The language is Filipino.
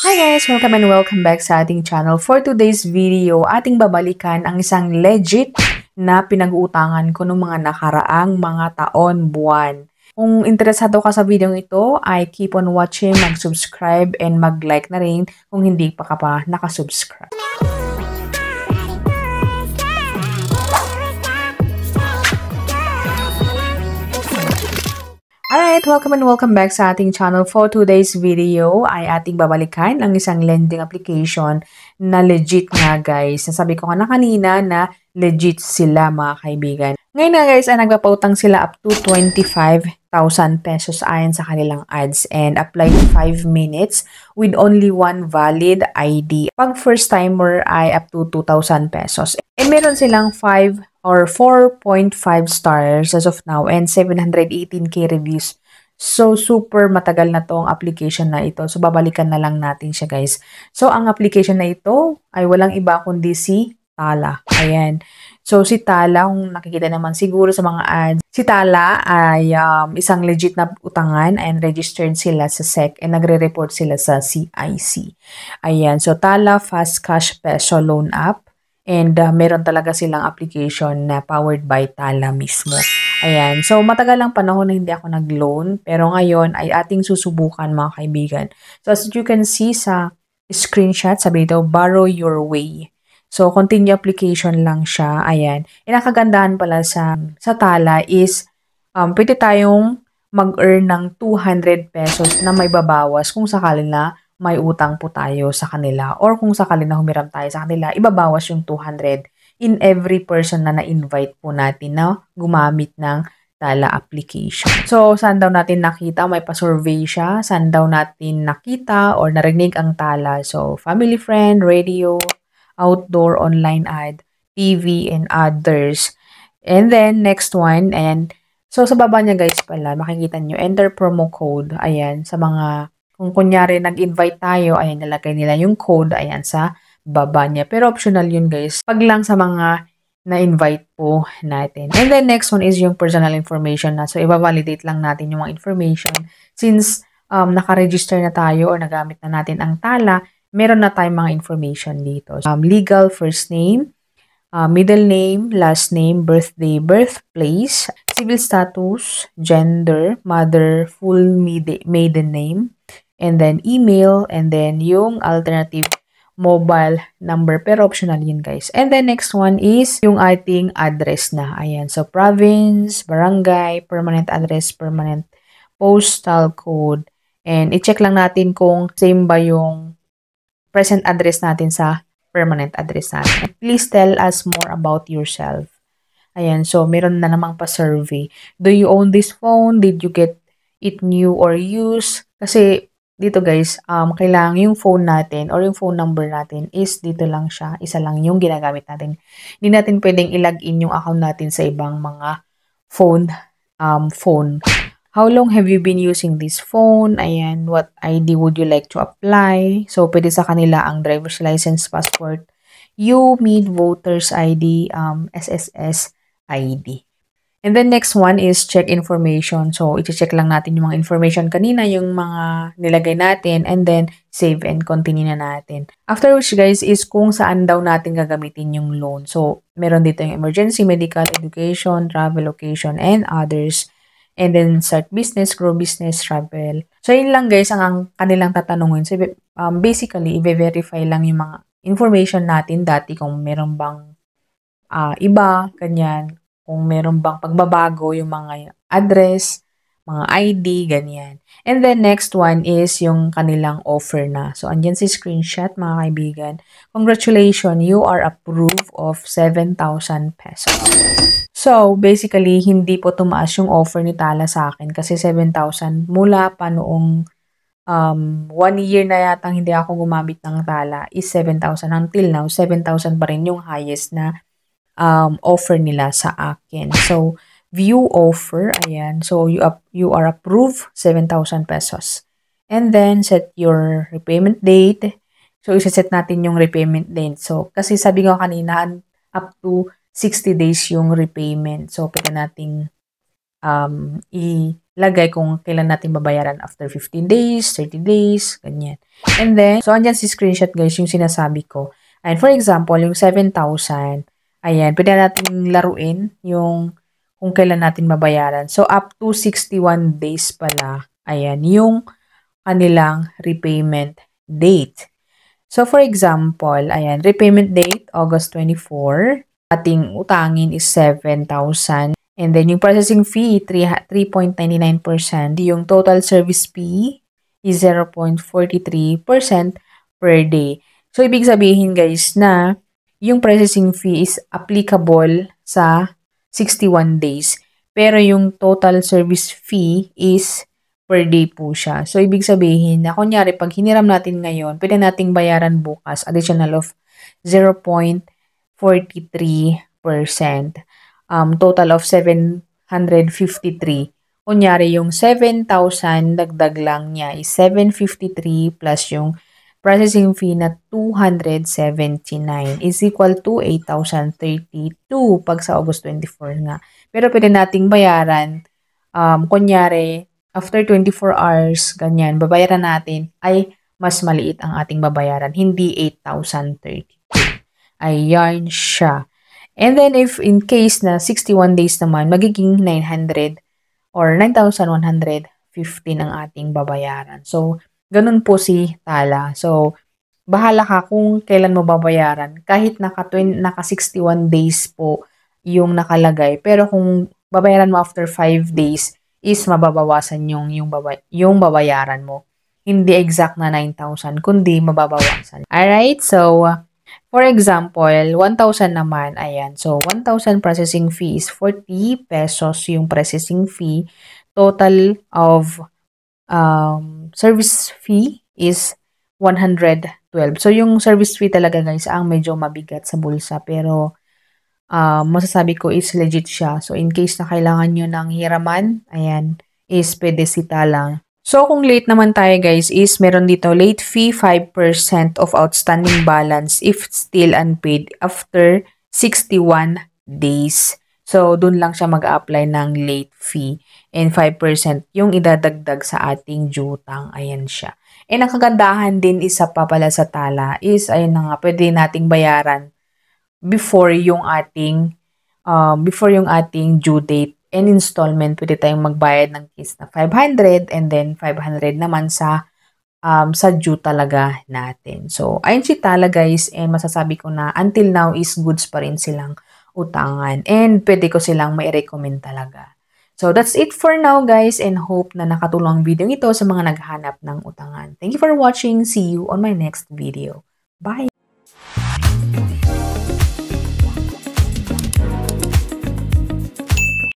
Hi guys! Welcome and welcome back sa ating channel. For today's video, ating babalikan ang isang legit na pinag-uutangan ko ng mga nakaraang mga taon, buwan. Kung interesado ka sa video ito, ay keep on watching, mag-subscribe and mag-like na rin kung hindi pa ka pa nakasubscribe. Alright, welcome and welcome back sa ating channel. For today's video ay ating babalikan ang isang lending application na legit nga guys. Nasabi ko nga na kanina na legit sila mga kaibigan. Ngayon nga guys ay nagpapautang sila up to 25,000 pesos ayon sa kanilang ads and apply 5 minutes with only one valid ID. Pag first timer ay up to 2,000 pesos. And meron silang 5 or 4.5 stars as of now and 718k reviews. So, super matagal na tong application na ito. So, babalikan na lang natin siya guys. So, ang application na ito ay walang iba kundi si Tala. Ayan. So, si Tala, kung nakikita naman siguro sa mga ads, si Tala ay isang legit na utangan and registered sila sa SEC and nagre-report sila sa CIC. Ayan. So, Tala Fast Cash Peso Loan App. And meron talaga silang application na powered by Tala mismo. Ayan. So, matagal lang panahon na hindi ako nag-loan. Pero ngayon ay ating susubukan mga kaibigan. So, as you can see sa screenshot, sabi dito, borrow your way. So, continue application lang siya. Ayan. And ang kagandahan pala sa Tala is pwede tayong mag-earn ng 200 pesos na may babawas kung sakali na may utang po tayo sa kanila or kung sakali na humiram tayo sa kanila, ibabawas yung 200 in every person na na-invite po natin na gumamit ng Tala application. So, saan daw natin nakita? May pa-survey siya. Saan daw natin nakita or narinig ang Tala? So, family friend, radio, outdoor, online ad, TV, and others. And then, next one, and so sa baba niya guys pala, makikita nyo, enter promo code. Ayan, sa mga kung kunyari nag-invite tayo, ayan, nalagay nila yung code, ayan, sa baba niya. Pero optional yun, guys. Pag lang sa mga na-invite po natin. And then, next one is yung personal information na. So, i-validate lang natin yung mga information. Since naka-register na tayo or nagamit na natin ang Tala, meron na tayong mga information dito. Legal first name, middle name, last name, birthday, birthplace, civil status, gender, mother, full maiden name, and then email, and then yung alternative mobile number, pero optional yun guys. And then next one is yung ating address na. Ayan, so province, barangay, permanent address, permanent postal code, and i-check lang natin kung same ba yung present address natin sa permanent address natin. Please tell us more about yourself. Ayan, so meron na namang pa-survey. Do you own this phone? Did you get it new or used? Kasi dito guys, kailangan yung phone natin or yung phone number natin is dito lang siya. Isa lang yung ginagamit natin. Hindi natin pwedeng i-login yung account natin sa ibang mga phone. How long have you been using this phone? Ayan, what ID would you like to apply? So, pwede sa kanila ang driver's license, passport, UMID, voters ID, SSS ID. And then next one is check information. So, i-check lang natin yung mga information kanina, yung mga nilagay natin, and then save and continue na natin. After which guys is kung saan daw natin gagamitin yung loan. So, meron dito yung emergency, medical, education, travel, location, and others. And then start business, grow business, travel. So, yun lang guys ang kanilang tatanungin. So, basically, i-verify lang yung mga information natin dati kung meron bang iba, ganyan. Kung meron bang pagbabago yung mga address, mga ID, ganyan. And then next one is yung kanilang offer na. So, andyan si screenshot mga kaibigan. Congratulations, you are approved of 7,000 pesos. So, basically, hindi po tumaas yung offer ni Tala sa akin kasi 7,000 mula pa noong 1 year na yata hindi ako gumamit ng Tala is 7,000. Until now, 7,000 pa rin yung highest na offer nila sa akin. So, view offer, ayan. So, you are approved, 7,000 pesos. And then, set your repayment date. So, isa-set natin yung repayment date. So, kasi sabi ko kanina, up to 60 days yung repayment. So, pwede nating lagay kung kailan natin babayaran after 15 days, 30 days, ganyan. And then, so andyan si screenshot guys yung sinasabi ko. And for example, yung 7,000, ayan, pwede natin laruin yung kung kailan natin babayaran. So, up to 61 days pala, ayan, yung kanilang repayment date. So, for example, ayan, repayment date, August 24. Ating utangin is 7,000. And then, yung processing fee, 3.99%. Yung total service fee is 0.43% per day. So, ibig sabihin, guys, na yung processing fee is applicable sa 61 days. Pero yung total service fee is per day po siya. So, ibig sabihin na kunyari, pag hiniram natin ngayon, pwede nating bayaran bukas additional of 0.43%. Total of 753. Kunyari, yung 7,000, dagdag lang niya is 753 plus yung processing fee na 279 is equal to 8,032 pag sa August 24 nga. Pero pwede nating bayaran, kunyari, after 24 hours, ganyan, babayaran natin ay mas maliit ang ating babayaran, hindi 8,032. Ayan siya. And then if in case na 61 days naman, magiging 900 or 9,115 ang ating babayaran. So, ganun po si Tala. So, bahala ka kung kailan mo babayaran. Kahit naka 61 days po yung nakalagay. Pero kung babayaran mo after 5 days, is mababawasan yung babayaran mo. Hindi exact na 9,000, kundi mababawasan. Alright, so, for example, 1,000 naman, ayan. So, 1,000 processing fee is 40 pesos yung processing fee. Total of service fee is 112. So, yung service fee talaga guys, ang medyo mabigat sa bulsa. Pero, masasabi ko is legit siya. So, in case na kailangan nyo ng hiraman, ayan, is pwede si Tala. So, kung late naman tayo guys, is meron dito late fee 5% of outstanding balance if still unpaid after 61 days. So, dun lang siya mag-apply ng late fee. And 5% yung idadagdag sa ating jutang. Ayan siya. And ang kagandahan din isa pa pala sa Tala is, ayun na nga, pwede nating bayaran before yung ating due date and installment. Pwede tayong magbayad ng case na 500 and then 500 naman sa due talaga natin. So, ayun si Tala guys, and masasabi ko na until now is goods pa rin silang utangan and pwede ko silang mai-recommend talaga. So, that's it for now guys, and hope na nakatulong ang video ito sa mga naghahanap ng utangan. Thank you for watching. See you on my next video. Bye!